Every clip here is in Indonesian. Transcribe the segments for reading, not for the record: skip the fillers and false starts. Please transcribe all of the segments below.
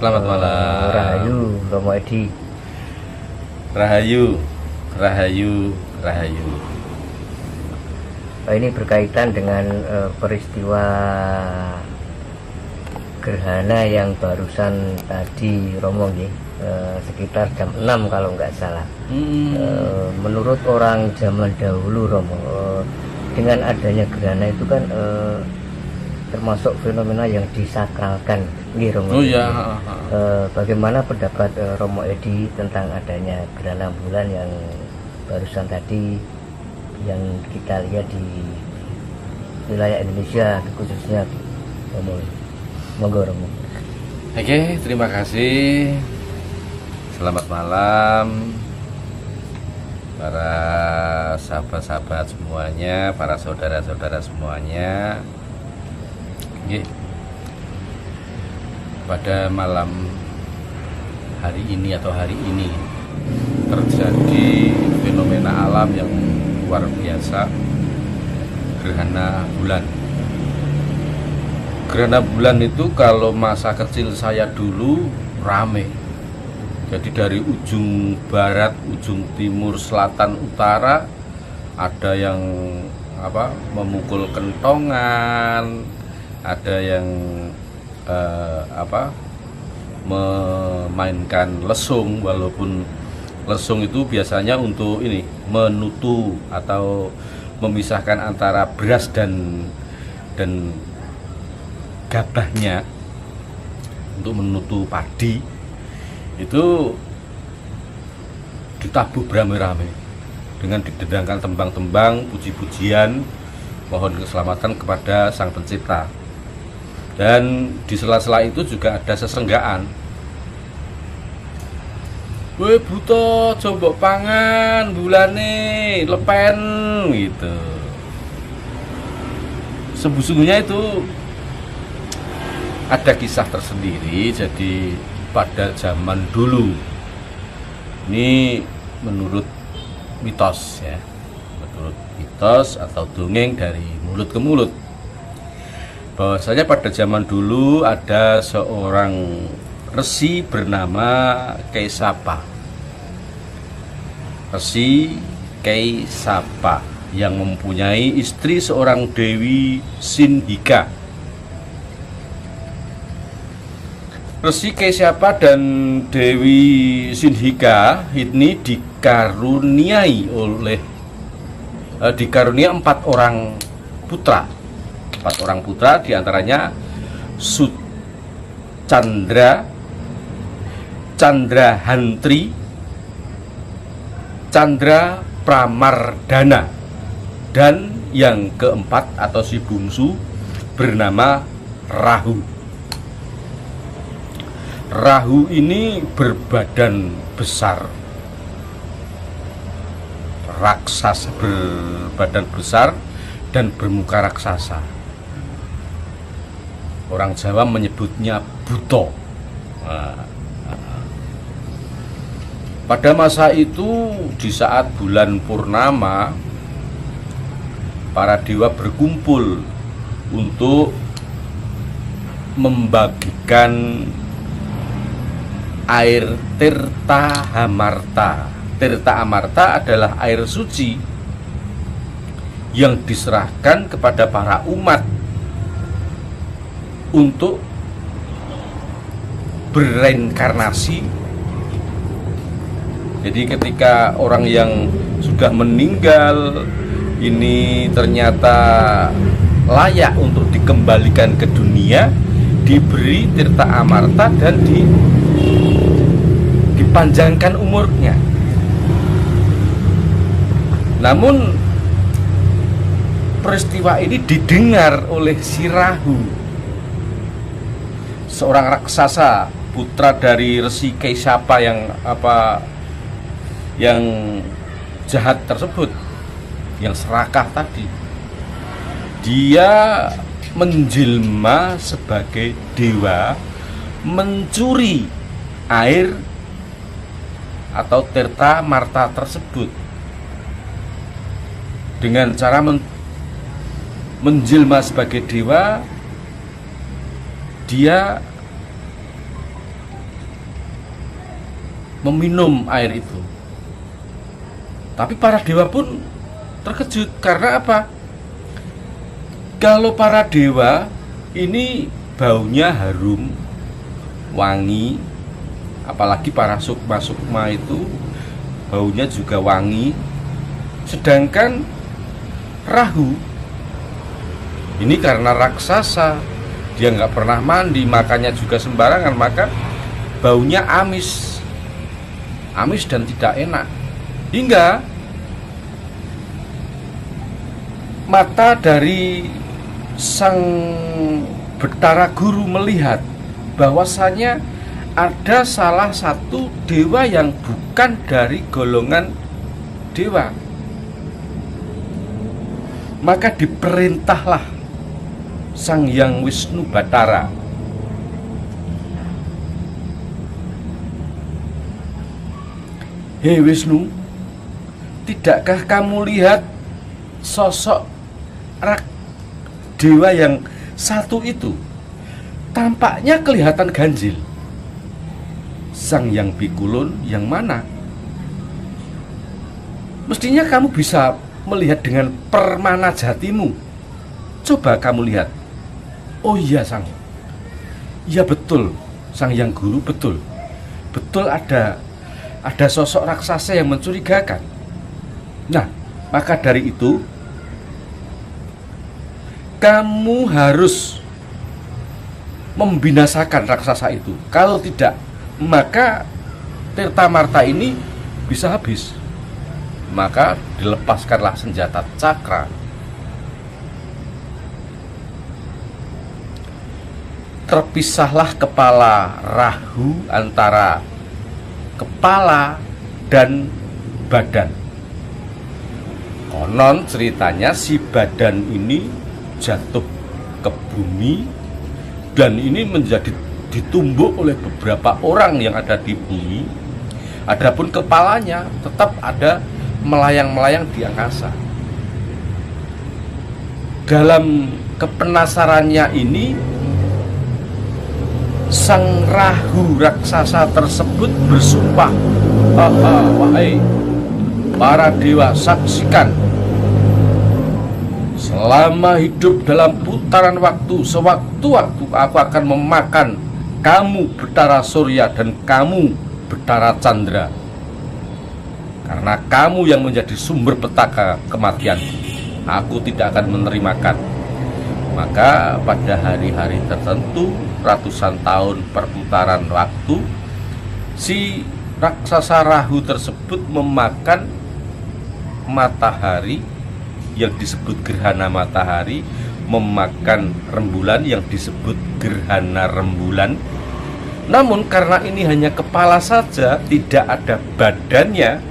Selamat malam. Rahayu, Romo Edi. Rahayu, Rahayu, Rahayu. Ini berkaitan dengan peristiwa gerhana yang barusan tadi Romo sekitar jam 6 kalau nggak salah. Menurut orang zaman dahulu Romo, dengan adanya gerhana itu kan termasuk fenomena yang disakralkan, Romo. Oh ya. Bagaimana pendapat Romo Edi tentang adanya gerhana bulan yang barusan tadi yang kita lihat di wilayah Indonesia khususnya, Romo? Monggo, Romo. Oke, terima kasih. Selamat malam para sahabat-sahabat semuanya, para saudara-saudara semuanya. Pada malam hari ini terjadi fenomena alam yang luar biasa, gerhana bulan. Gerhana bulan itu kalau masa kecil saya dulu rame. Jadi dari ujung barat, ujung timur, selatan, utara ada yang memukul kentongan, ada yang memainkan lesung, walaupun lesung itu biasanya untuk ini menutu atau memisahkan antara beras dan gabahnya untuk menutu padi. Itu ditabuh beramai-ramai dengan didendangkan tembang-tembang, puji-pujian, mohon keselamatan kepada Sang Pencipta. Dan di sela-sela itu juga ada sesenggaan. Weh buta, coba pangan bulane lepen gitu. Sesungguhnya itu ada kisah tersendiri. Jadi pada zaman dulu, ini menurut mitos ya, menurut mitos atau dongeng dari mulut ke mulut, bahwasanya pada zaman dulu ada seorang resi bernama Kaisapa. Resi Kaisapa yang mempunyai istri seorang Dewi Sinhika. Resi Kaisapa dan Dewi Sinhika ini dikaruniai 4 orang putra. 4 orang putra, diantaranya Sucandra, Candrahantri, Candra Pramardana, dan yang keempat atau si bungsu bernama Rahu. Rahu ini berbadan besar, raksasa, berbadan besar dan bermuka raksasa. Orang Jawa menyebutnya buto. Pada masa itu, di saat bulan purnama, para dewa berkumpul untuk membagikan air Tirta Amarta. Tirta Amarta adalah air suci yang diserahkan kepada para umat untuk berreinkarnasi. Jadi ketika orang yang sudah meninggal ini ternyata layak untuk dikembalikan ke dunia, diberi Tirta Amarta dan dipanjangkan umurnya. Namun peristiwa ini didengar oleh si Rahu, seorang raksasa putra dari Resi Kaisapa yang jahat tersebut, yang serakah tadi. Dia menjelma sebagai dewa, mencuri air atau Tirta Marta tersebut dengan cara menjelma sebagai dewa. Dia meminum air itu. Tapi para dewa pun terkejut karena apa? Kalau para dewa ini baunya harum, wangi, apalagi para sukma-sukma itu baunya juga wangi. Sedangkan Rahu ini karena raksasa, dia nggak pernah mandi, makanya juga sembarangan, maka baunya amis dan tidak enak. Hingga mata dari sang Betara Guru melihat bahwasanya ada salah satu dewa yang bukan dari golongan dewa. Maka diperintahlah Sang Hyang Wisnu Batara Hei Wisnu, tidakkah kamu lihat sosok dewa yang satu itu? Tampaknya kelihatan ganjil. Sang Hyang Pikulun yang mana? Mestinya kamu bisa melihat dengan permana jatimu. Coba kamu lihat. Oh iya Sang, iya betul Sang Hyang Guru, betul ada sosok raksasa yang mencurigakan. Nah, maka dari itu kamu harus membinasakan raksasa itu. Kalau tidak, maka Tirtamarta ini bisa habis. Maka dilepaskanlah senjata cakra. Terpisahlah kepala Rahu antara kepala dan badan. Konon ceritanya si badan ini jatuh ke bumi dan ini menjadi ditumbuk oleh beberapa orang yang ada di bumi. Adapun kepalanya tetap ada melayang-melayang di angkasa. Dalam kepenasarannya ini, Sang Rahu raksasa tersebut bersumpah, wahai para dewa, saksikan, selama hidup dalam putaran waktu, sewaktu-waktu aku akan memakan kamu Betara Surya dan kamu Betara Chandra, karena kamu yang menjadi sumber petaka kematian. Aku tidak akan menerimakan. Maka pada hari-hari tertentu, ratusan tahun perputaran waktu, si raksasa Rahu tersebut memakan matahari yang disebut gerhana matahari, memakan rembulan yang disebut gerhana rembulan. Namun karena ini hanya kepala saja, tidak ada badannya,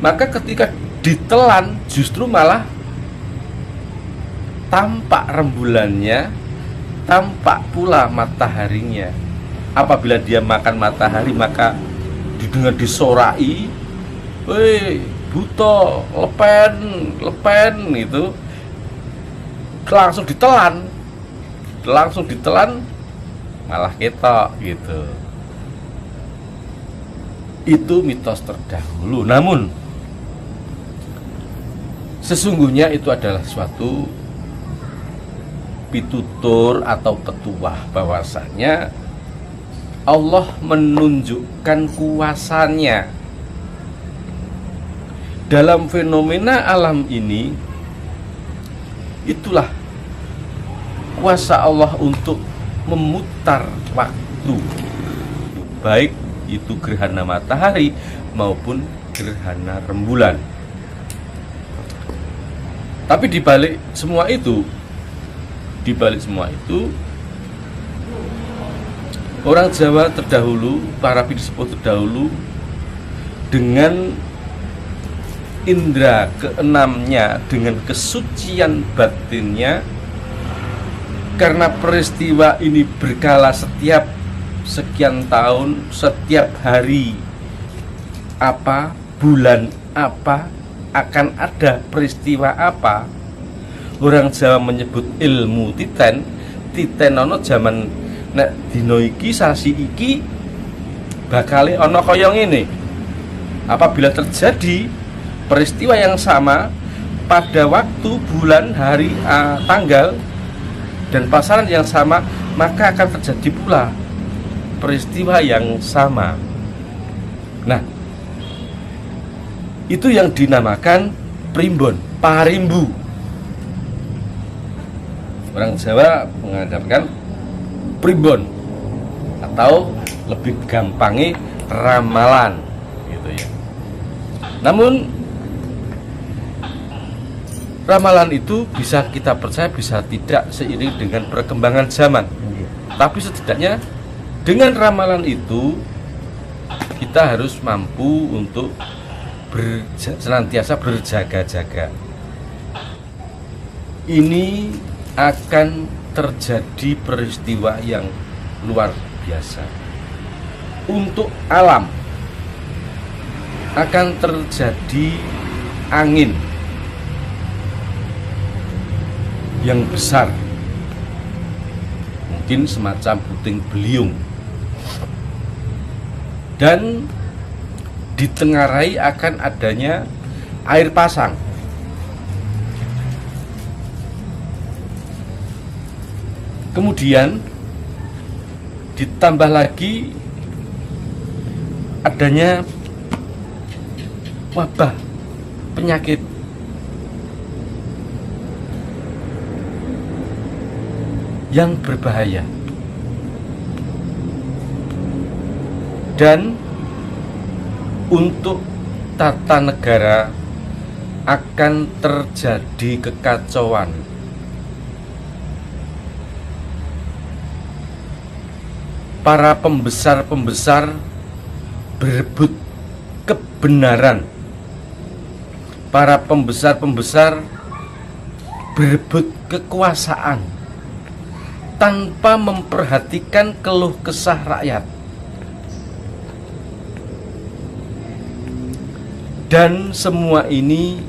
maka ketika ditelan justru malah tampak rembulannya, tampak pula mataharinya. Apabila dia makan matahari, maka didengar disorai, "Woi, buto, lepen," itu langsung ditelan, malah ketok gitu. Itu mitos terdahulu. Namun sesungguhnya itu adalah suatu pitutur atau petuah bahwasanya Allah menunjukkan kuasanya dalam fenomena alam ini. Itulah kuasa Allah untuk memutar waktu, baik itu gerhana matahari maupun gerhana rembulan. Tapi dibalik semua itu, orang Jawa terdahulu, para filsuf terdahulu, dengan indera keenamnya, dengan kesucian batinnya, karena peristiwa ini berkala setiap sekian tahun, setiap hari apa, bulan apa, akan ada peristiwa apa. Orang Jawa menyebut ilmu titen ono zaman nek dino iki sasi iki bakal ono koyong ini. Apabila terjadi peristiwa yang sama pada waktu, bulan, hari, tanggal dan pasaran yang sama, maka akan terjadi pula peristiwa yang sama. Nah, itu yang dinamakan primbon, parimbu. Orang Jawa mengajarkan primbon, atau lebih gampangnya ramalan gitu ya. Namun ramalan itu bisa kita percaya, bisa tidak, seiring dengan perkembangan zaman. Tapi setidaknya dengan ramalan itu kita harus mampu untuk senantiasa berjaga-jaga. Ini akan terjadi peristiwa yang luar biasa. Untuk alam akan terjadi angin yang besar, mungkin semacam puting beliung, dan ditengarai akan adanya air pasang. Kemudian ditambah lagi adanya wabah penyakit yang berbahaya, dan untuk tata negara akan terjadi kekacauan. Para pembesar-pembesar berebut kebenaran. Para pembesar-pembesar berebut kekuasaan tanpa memperhatikan keluh kesah rakyat. Dan semua ini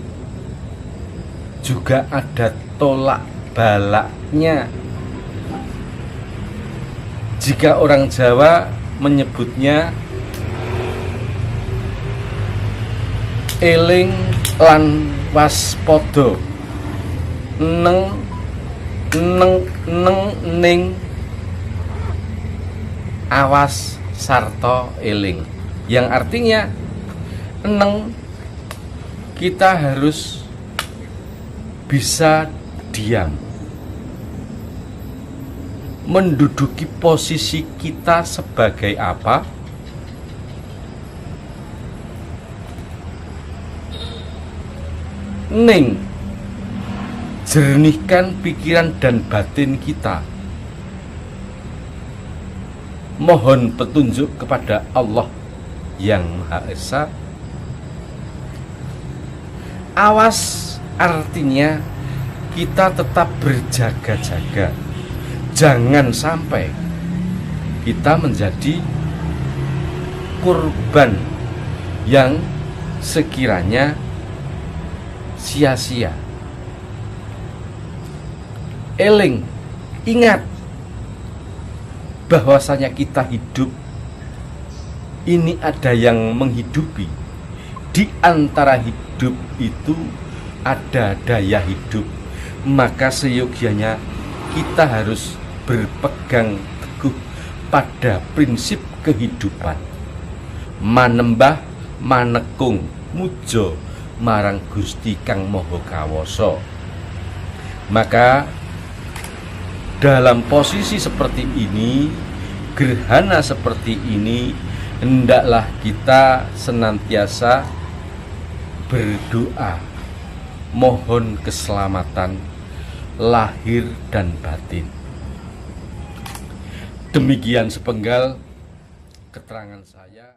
juga ada tolak balaknya. Jika orang Jawa menyebutnya eling lan waspada, neng ning awas sarta eling, yang artinya neng kita harus bisa diam, menduduki posisi kita sebagai apa? Ning, jernihkan pikiran dan batin kita. Mohon petunjuk kepada Allah yang Maha Esa. Awas artinya kita tetap berjaga-jaga. Jangan sampai kita menjadi korban yang sekiranya sia-sia. Eling, ingat bahwasanya kita hidup ini ada yang menghidupi. Di antara hidup itu ada daya hidup, maka seyogianya kita harus berpegang teguh pada prinsip kehidupan. Manembah manekung mujo marang Gusti Kang Maha Kawasa. Maka dalam posisi seperti ini, gerhana seperti ini, hendaklah kita senantiasa berdoa mohon keselamatan lahir dan batin. Demikian sepenggal keterangan saya.